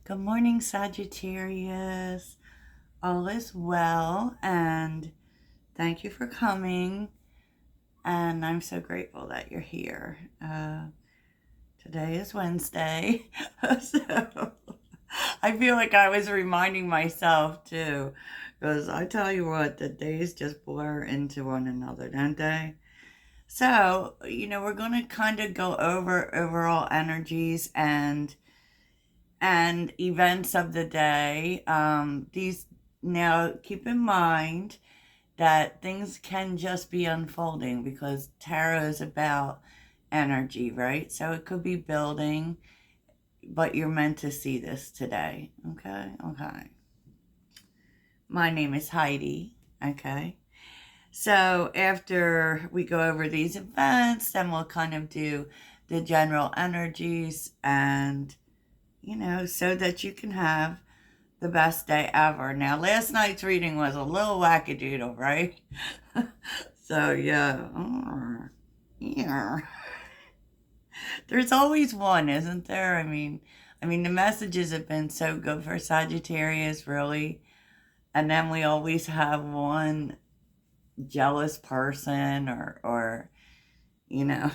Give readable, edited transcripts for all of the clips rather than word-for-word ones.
Good morning, Sagittarius. All is well, and thank you for coming. And I'm so grateful that you're here. Today is Wednesday, so I feel like I was reminding myself too, because I tell you what, the days just blur into one another, don't they? So, we're going to kind of go over overall energies and events of the day. These Now, keep in mind that things can just be unfolding because tarot is about energy, right? So it could be building, but you're meant to see this today. Okay. My name is Heidi. Okay. So after we go over these events, then we'll kind of do the general energies and so that you can have the best day ever. Now, last night's reading was a little wackadoodle, right? So, yeah. Yeah. There's always one, isn't there? I mean, the messages have been so good for Sagittarius, really. And then we always have one jealous person or you know,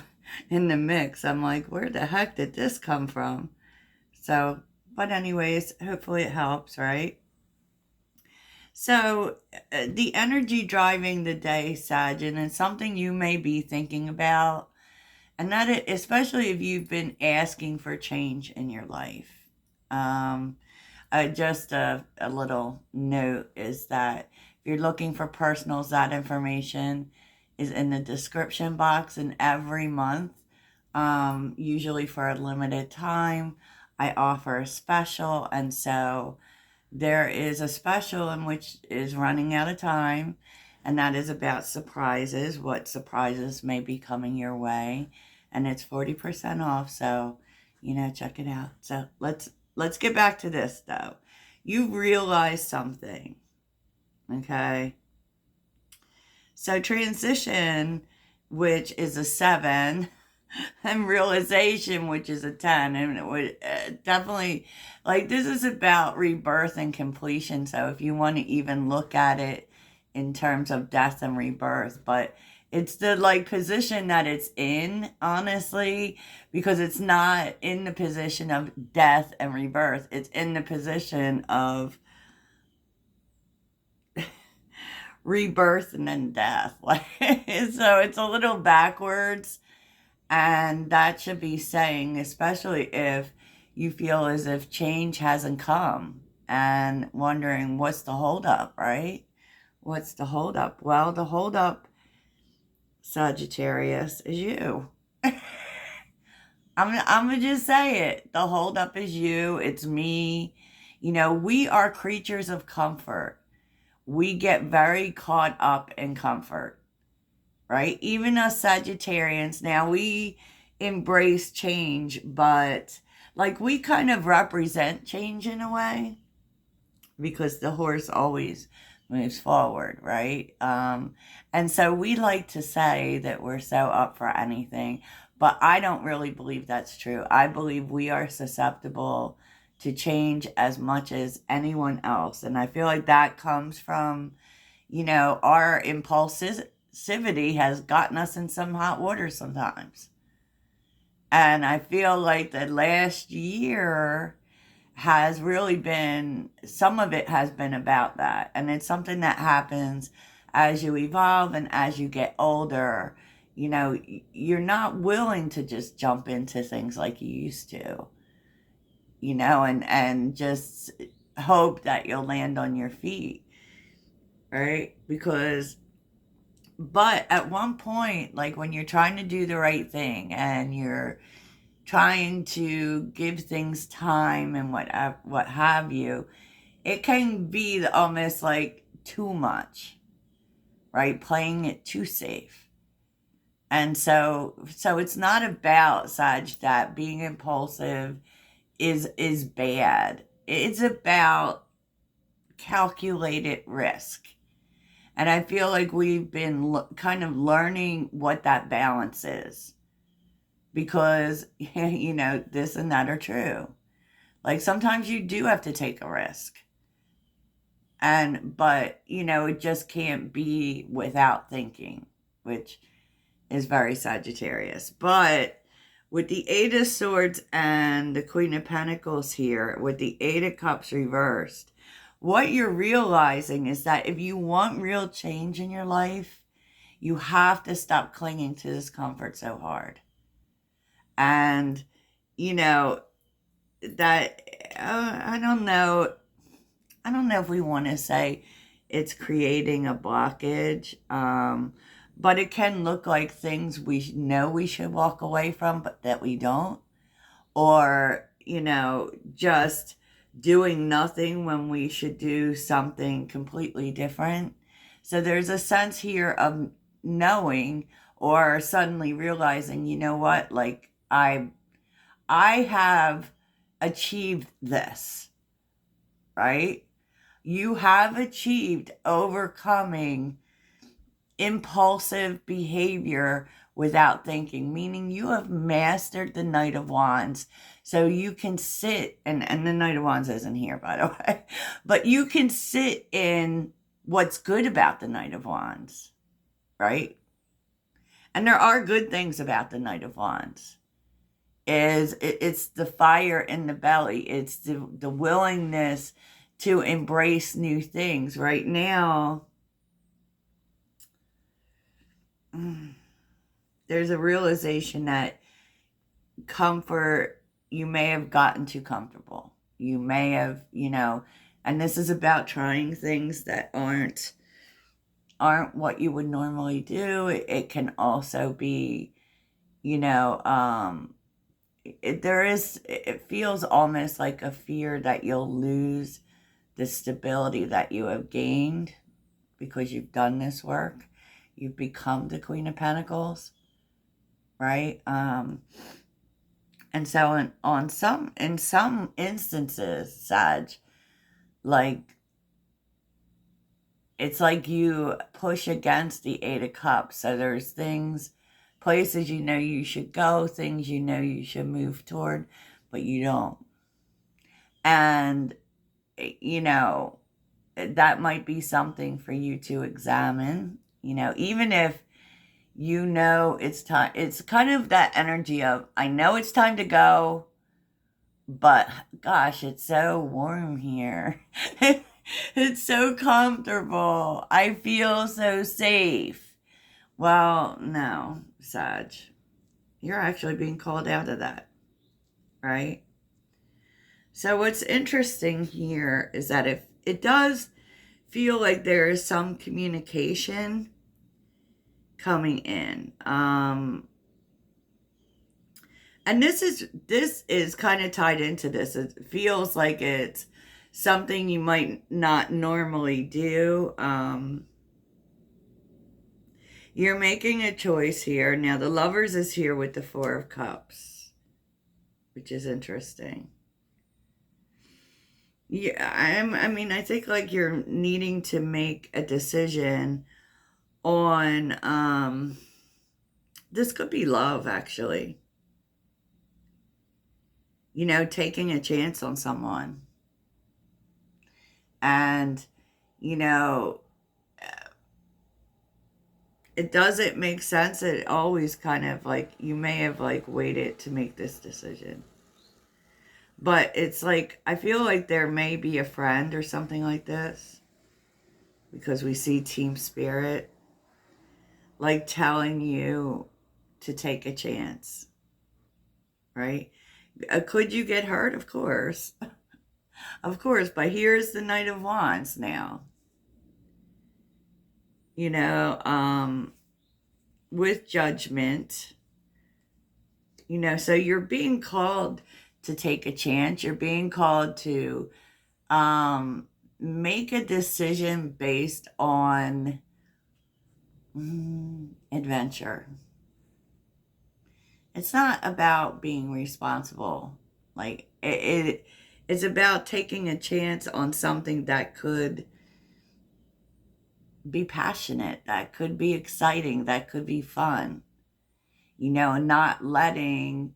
in the mix. I'm like, where the heck did this come from? So, but anyways, hopefully it helps, right? So, the energy driving the day, Sag, and it's something you may be thinking about, and especially if you've been asking for change in your life. Um, just a little note is that if you're looking for personals, that information is in the description box. And every month, usually for a limited time, I offer a special. And so there is a special in which is running out of time, and that is about surprises, what surprises may be coming your way. And it's 40% off, so check it out. So let's get back to this though. You realize something, okay? So transition, which is a 7, and realization, which is a 10, and it would definitely, like, this is about rebirth and completion. So if you want to even look at it in terms of death and rebirth, but it's the like position that it's in, honestly, because it's not in the position of death and rebirth. It's in the position of rebirth and then death. Like, so it's a little backwards. And that should be saying, especially if you feel as if change hasn't come and wondering what's the holdup, right? What's the holdup? Well, the holdup, Sagittarius, is you. I'm gonna just say it. The holdup is you. It's me. We are creatures of comfort. We get very caught up in comfort, right? Even us Sagittarians, now we embrace change, but like we kind of represent change in a way because the horse always moves forward, right? And so we like to say that we're so up for anything, but I don't really believe that's true. I believe we are susceptible to change as much as anyone else. And I feel like that comes from, our impulsivity has gotten us in some hot water sometimes. And I feel like the last year has really been, some of it has been about that. And it's something that happens as you evolve and as you get older. You're not willing to just jump into things like you used to, and just hope that you'll land on your feet, right? But at one point, like when you're trying to do the right thing and you're trying to give things time and what have you, it can be almost like too much, right? Playing it too safe. And so it's not about, Sag, that being impulsive is bad. It's about calculated risk. And I feel like we've been kind of learning what that balance is because, this and that are true. Like sometimes you do have to take a risk. But it just can't be without thinking, which is very Sagittarius. But with the Eight of Swords and the Queen of Pentacles here, with the Eight of Cups reversed, what you're realizing is that if you want real change in your life, you have to stop clinging to this comfort so hard. And, that, I don't know. I don't know if we want to say it's creating a blockage, but it can look like things we know we should walk away from, but that we don't. Or, just doing nothing when we should do something completely different. So there's a sense here of knowing or suddenly realizing, you know what, like I have achieved this, right? You have achieved overcoming impulsive behavior without thinking, meaning you have mastered the Knight of Wands. So you can sit, and the Knight of Wands isn't here, by the way, but you can sit in what's good about the Knight of Wands, right? And there are good things about the Knight of Wands. It's the fire in the belly. It's the willingness to embrace new things. Right now, there's a realization that comfort, you may have gotten too comfortable. You may have, and this is about trying things that aren't what you would normally do. It can also be, it feels almost like a fear that you'll lose the stability that you have gained because you've done this work. You've become the Queen of Pentacles, right? And so in some instances, Sag, like it's like you push against the Eight of Cups. So there's places you should go, things you should move toward, but you don't. And that might be something for you to examine, even if it's time. It's kind of that energy of, I know it's time to go, but gosh, it's so warm here. It's so comfortable. I feel so safe. Well, no, Sag, you're actually being called out of that, right? So what's interesting here is that if it does feel like there is some communication coming in, and this is kind of tied into this. It feels like it's something you might not normally do. You're making a choice here. Now the Lovers is here with the Four of Cups, which is interesting. Yeah, I think like you're needing to make a decision on, this could be love, actually. Taking a chance on someone. And, it doesn't make sense. It always kind of like, you may have like waited to make this decision. But it's like, I feel like there may be a friend or something like this, because we see team spirit, like telling you to take a chance, right? Could you get hurt? Of course. Of course, but here's the Knight of Wands now. With judgment, so you're being called to take a chance. You're being called to make a decision based on adventure. It's not about being responsible. Like it's about taking a chance on something that could be passionate, that could be exciting, that could be fun, and not letting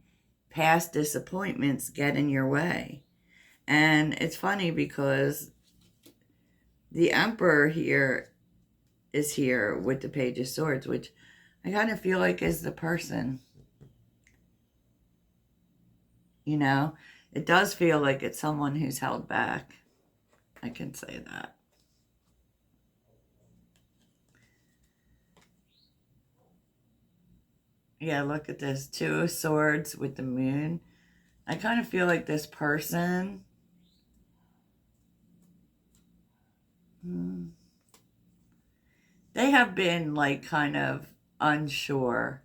past disappointments get in your way. And it's funny because the Emperor here is here with the Page of Swords, which I kind of feel like is the person. You know, it does feel like it's someone who's held back. I can say that. Yeah, look at this. Two of Swords with the moon. I kind of feel like this person, they have been like kind of unsure.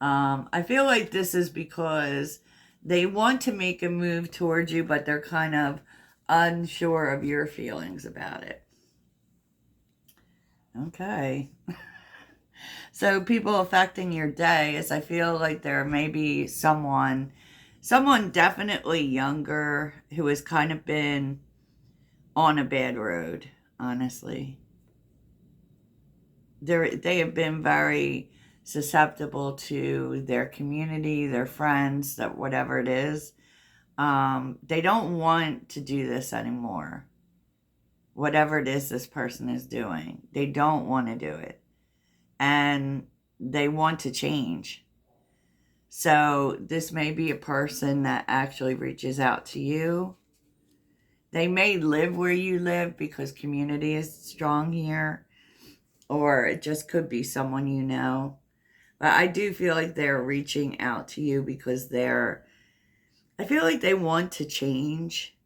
I feel like this is because they want to make a move towards you, but they're kind of unsure of your feelings about it. Okay. So people affecting your day is I feel like there may be someone definitely younger who has kind of been on a bad road, honestly. They have been very susceptible to their community, their friends, that whatever it is. They don't want to do this anymore. Whatever it is this person is doing, they don't want to do it. And they want to change. So this may be a person that actually reaches out to you. They may live where you live because community is strong here, or it just could be someone you know. But I do feel like they're reaching out to you because I feel like they want to change.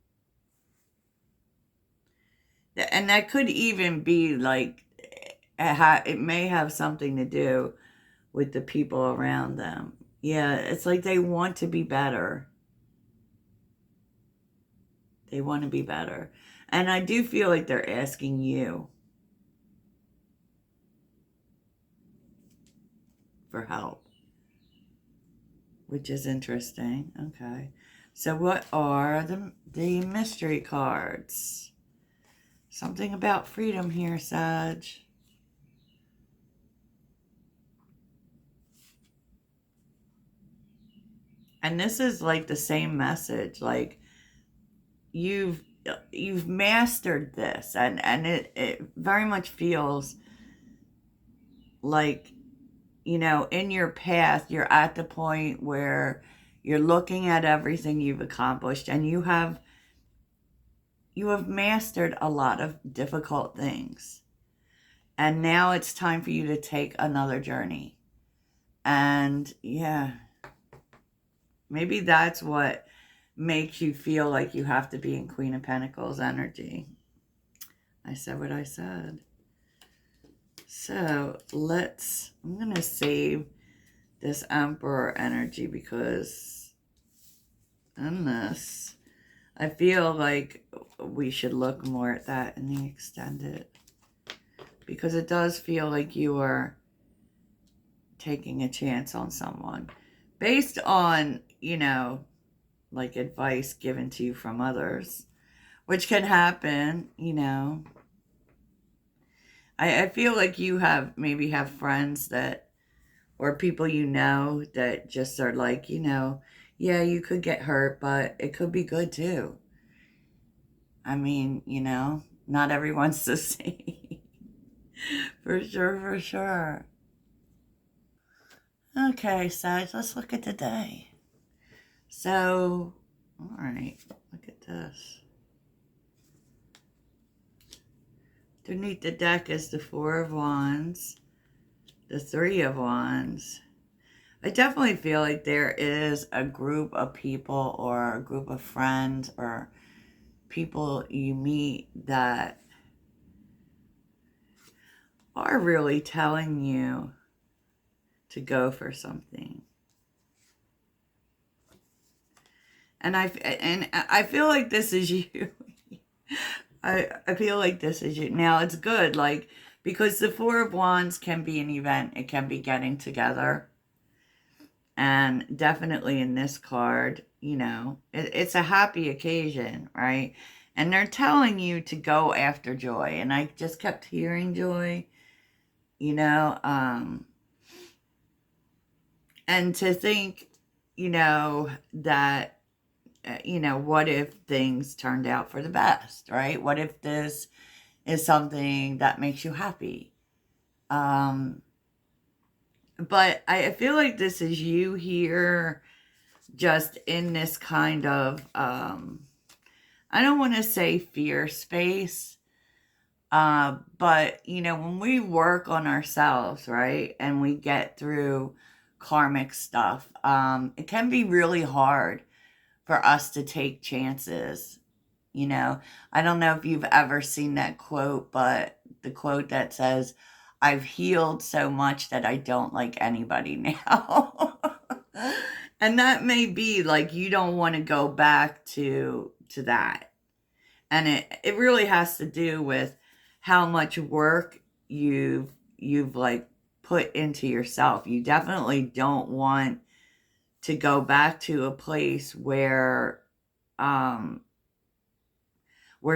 And that could even be like, it may have something to do with the people around them. Yeah, it's like they want to be better. They want to be better. And I do feel like they're asking you for help, which is interesting. Okay. So what are the mystery cards? Something about freedom here, Sag. And this is like the same message. Like you've you've mastered this, and it very much feels like, in your path, you're at the point where you're looking at everything you've accomplished, and you have mastered a lot of difficult things. And now it's time for you to take another journey. And yeah, maybe that's what makes you feel like you have to be in Queen of Pentacles energy. I said what I said. So I'm going to save this Emperor energy because in this, I feel like we should look more at that in the extended. Because it does feel like you are taking a chance on someone. Based on, like advice given to you from others. Which can happen, I feel like you maybe have friends that, or people that just are like, yeah, you could get hurt, but it could be good too. I mean, not everyone's the same. For sure, for sure. Okay, Sage, let's look at the day. So, all right, look at this. Underneath the deck is the Four of Wands, the Three of Wands. I definitely feel like there is a group of people or a group of friends or people you meet that are really telling you to go for something. And I feel like this is you. I feel like this is you. Now it's good, like, because the Four of Wands can be an event. It can be getting together. And definitely in this card, it's a happy occasion, right? And they're telling you to go after joy. And I just kept hearing joy, and to think, that what if things turned out for the best, right? What if this is something that makes you happy? But I feel like this is you here just in this kind of, I don't want to say fear space, but, when we work on ourselves, right, and we get through karmic stuff, it can be really hard for us to take chances. I don't know if you've ever seen that quote, but the quote that says, I've healed so much that I don't like anybody now. And that may be like you don't want to go back to that. And it really has to do with how much work you've like put into yourself. You definitely don't want to go back to a place where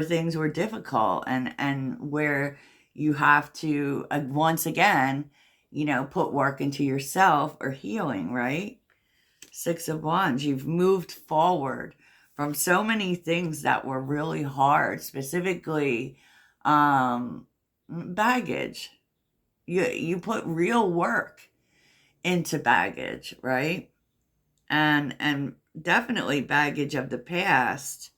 things were difficult and where you have to once again, put work into yourself or healing, right? Six of Wands, you've moved forward from so many things that were really hard, specifically baggage. You put real work into baggage, right? And definitely baggage of the past.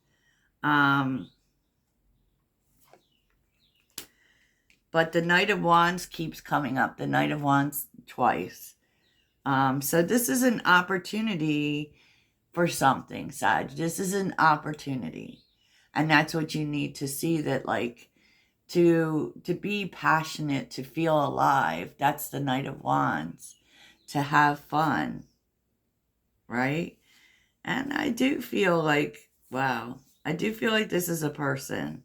But the Knight of Wands keeps coming up. The Knight of Wands twice. So this is an opportunity for something, Sag. This is an opportunity. And that's what you need to see, that like to be passionate, to feel alive. That's the Knight of Wands. To have fun. Right? And I do feel like, wow, I do feel like this is a person.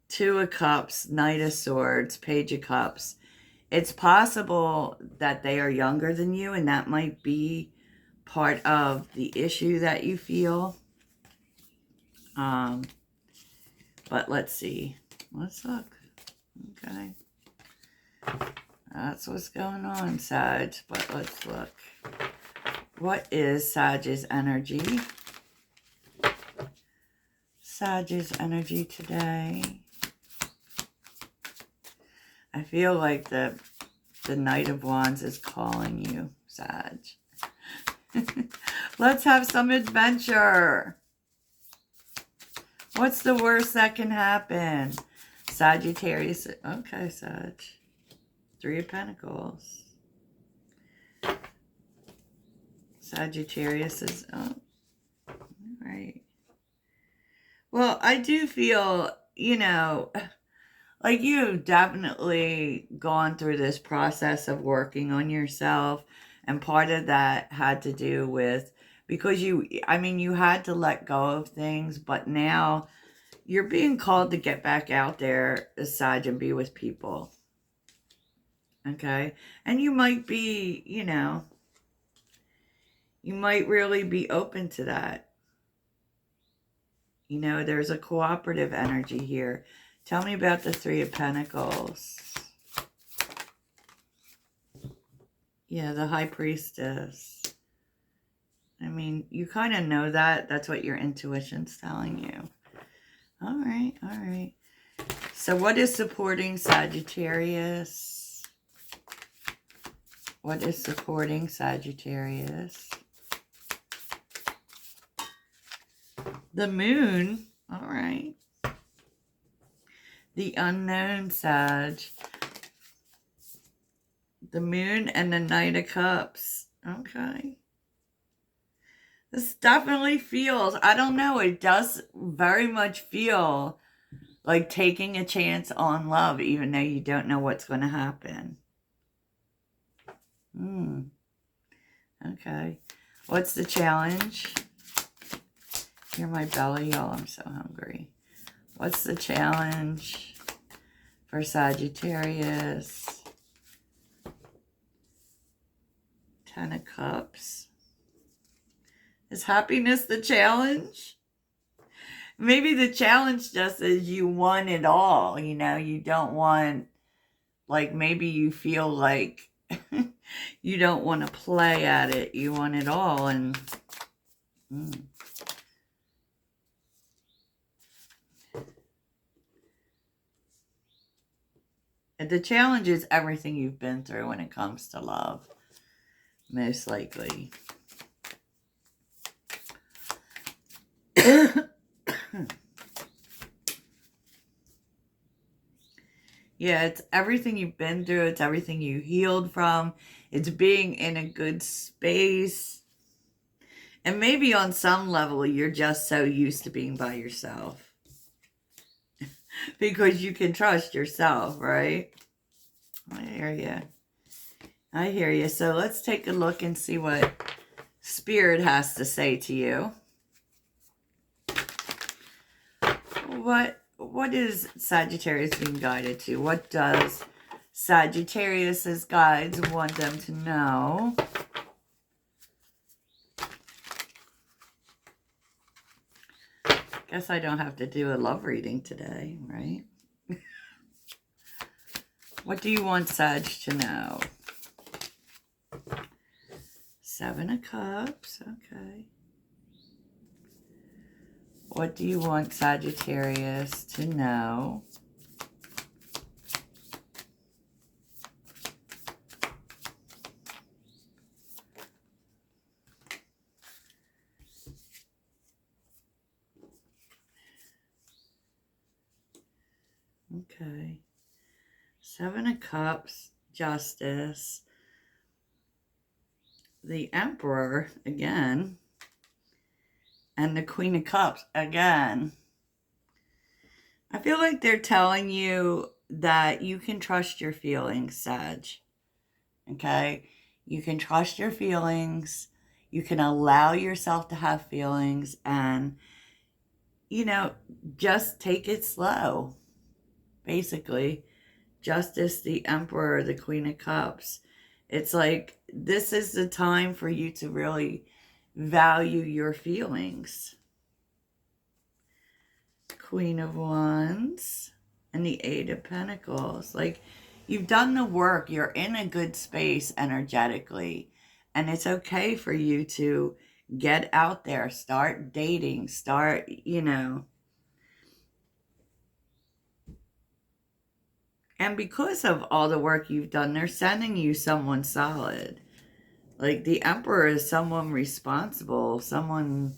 Two of Cups, Knight of Swords, Page of Cups. It's possible that they are younger than you, and that might be part of the issue that you feel. But let's see. Let's look. Okay. That's what's going on, Sag. But let's look. What is Sag's energy? Sag's energy today. I feel like the Knight of Wands is calling you, Sag. Let's have some adventure. What's the worst that can happen? Sagittarius. Okay, Sag. Three of Pentacles. Sagittarius is up. All right. Well, I do feel, like you've definitely gone through this process of working on yourself. And part of that had to do with, because you had to let go of things, but now you're being called to get back out there, Sag, and be with people. Okay? And you might be, you might really be open to that. There's a cooperative energy here. Tell me about the Three of Pentacles. Yeah, the High Priestess. I mean, you kind of know that. That's what your intuition's telling you. All right, all right. So what is supporting Sagittarius? What is supporting Sagittarius? The Moon. All right. The Unknown, Sag. The Moon and the Knight of Cups. Okay. This definitely feels, I don't know, it does very much feel like taking a chance on love, even though you don't know what's going to happen. Okay. What's the challenge? Hear my belly, y'all. I'm so hungry. What's the challenge for Sagittarius? Ten of Cups. Is happiness the challenge? Maybe the challenge just is you want it all. You don't want, like, maybe you feel like you don't want to play at it. You want it all. And Mm. And the challenge is everything you've been through when it comes to love, most likely. Yeah, it's everything you've been through. It's everything you healed from. It's being in a good space. And maybe on some level, you're just so used to being by yourself. Because you can trust yourself, right? I hear you. I hear you. So let's take a look and see what Spirit has to say to you. What is Sagittarius being guided to? What does Sagittarius's guides want them to know? Guess I don't have to do a love reading today, right? What do you want Sag to know? Seven of Cups, okay. What do you want Sagittarius to know? Okay. Seven of Cups, Justice, the Emperor again, and the Queen of Cups again. I feel like they're telling you that you can trust your feelings, Sag. Okay? You can trust your feelings. You can allow yourself to have feelings and, just take it slow. Basically, Justice, the Emperor, the Queen of Cups. It's like, this is the time for you to really value your feelings. Queen of Wands and the Eight of Pentacles. Like, you've done the work. You're in a good space energetically. And it's okay for you to get out there, start dating, start, And because of all the work you've done, they're sending you someone solid. Like, the Emperor is someone responsible, someone,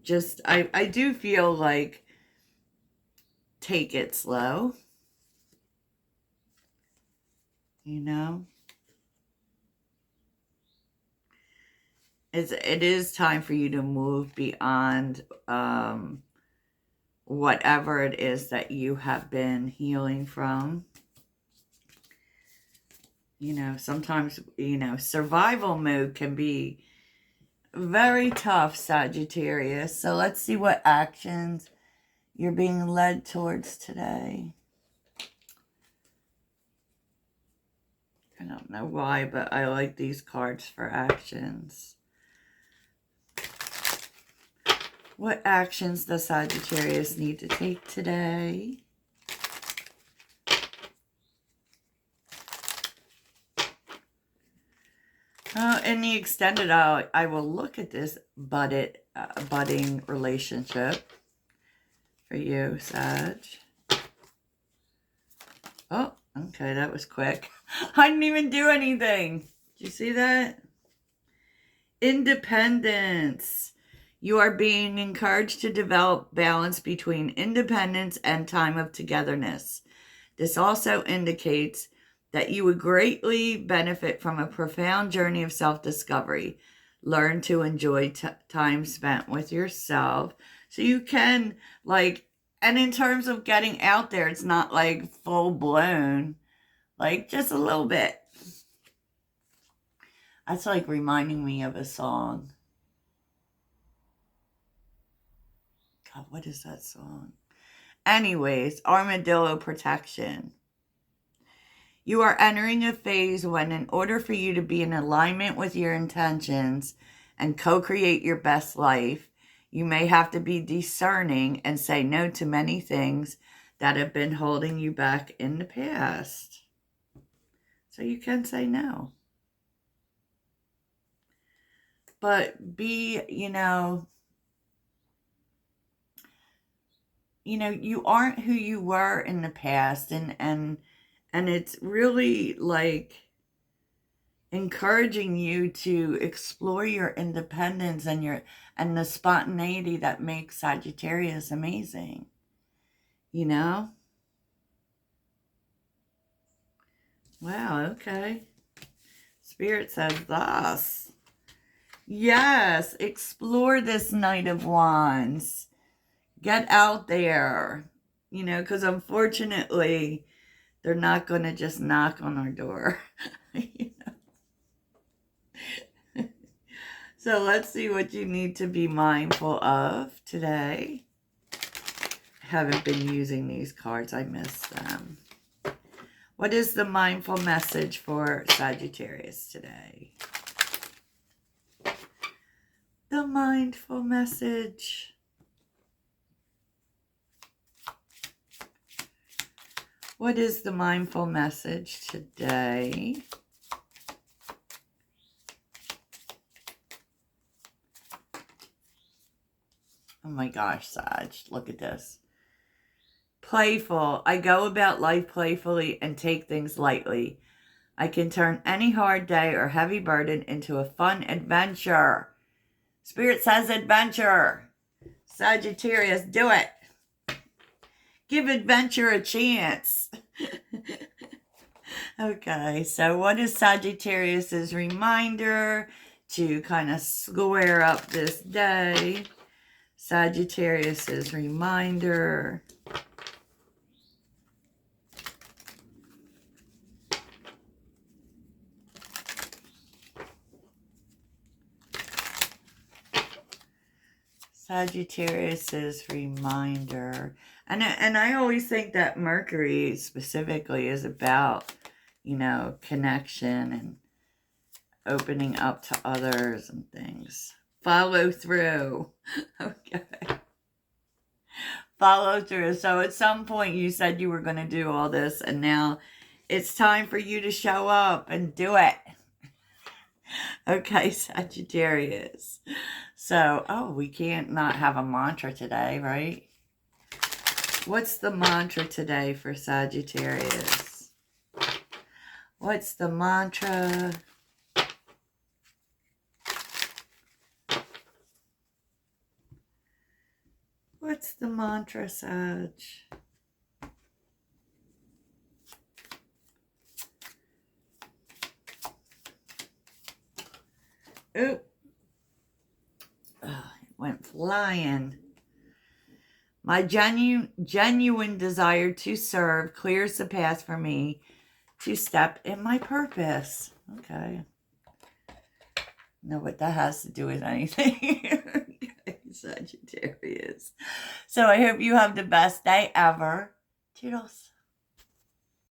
just, I do feel like take it slow, it is time for you to move beyond whatever it is that you have been healing from. Sometimes, survival mode can be very tough, Sagittarius. So let's see what actions you're being led towards today. I don't know why, but I like these cards for actions. What actions does Sagittarius need to take today? In the extended out, I will look at this budding relationship for you, Sag. Oh, okay, that was quick. I didn't even do anything. Did you see that? Independence. You are being encouraged to develop balance between independence and time of togetherness. This also indicates that you would greatly benefit from a profound journey of self-discovery. Learn to enjoy time spent with yourself. So you can, and in terms of getting out there, it's not like full blown, just a little bit. That's like reminding me of a song. God, what is that song? Anyways, armadillo protection. You are entering a phase when, in order for you to be in alignment with your intentions and co-create your best life, you may have to be discerning and say no to many things that have been holding you back in the past. So you can say no. but be, you aren't who you were in the past, and it's really like encouraging you to explore your independence and the spontaneity that makes Sagittarius amazing, you know? Wow, okay. Spirit says thus. Yes, explore this Knight of Wands. Get out there, because unfortunately, they're not going to just knock on our door. So let's see what you need to be mindful of today. I haven't been using these cards. I missed them. What is the mindful message for Sagittarius today? The mindful message. What is the mindful message today? Oh my gosh, Sag, look at this. Playful. I go about life playfully and take things lightly. I can turn any hard day or heavy burden into a fun adventure. Spirit says adventure. Sagittarius, do it. Give adventure a chance. Okay, so what is Sagittarius's reminder to kind of square up this day? Sagittarius's reminder. Sagittarius's reminder. And I always think that Mercury specifically is about, connection and opening up to others and things. Follow through. Okay. Follow through. So at some point you said you were going to do all this, and now it's time for you to show up and do it. Okay, Sagittarius. So, we can't not have a mantra today, right? What's the mantra today for Sagittarius? What's the mantra? What's the mantra, Sag? Ooh. Oh, it went flying. My genuine desire to serve clears the path for me to step in my purpose. Okay. Know what that has to do with anything. Okay, Sagittarius. So I hope you have the best day ever. Toodles.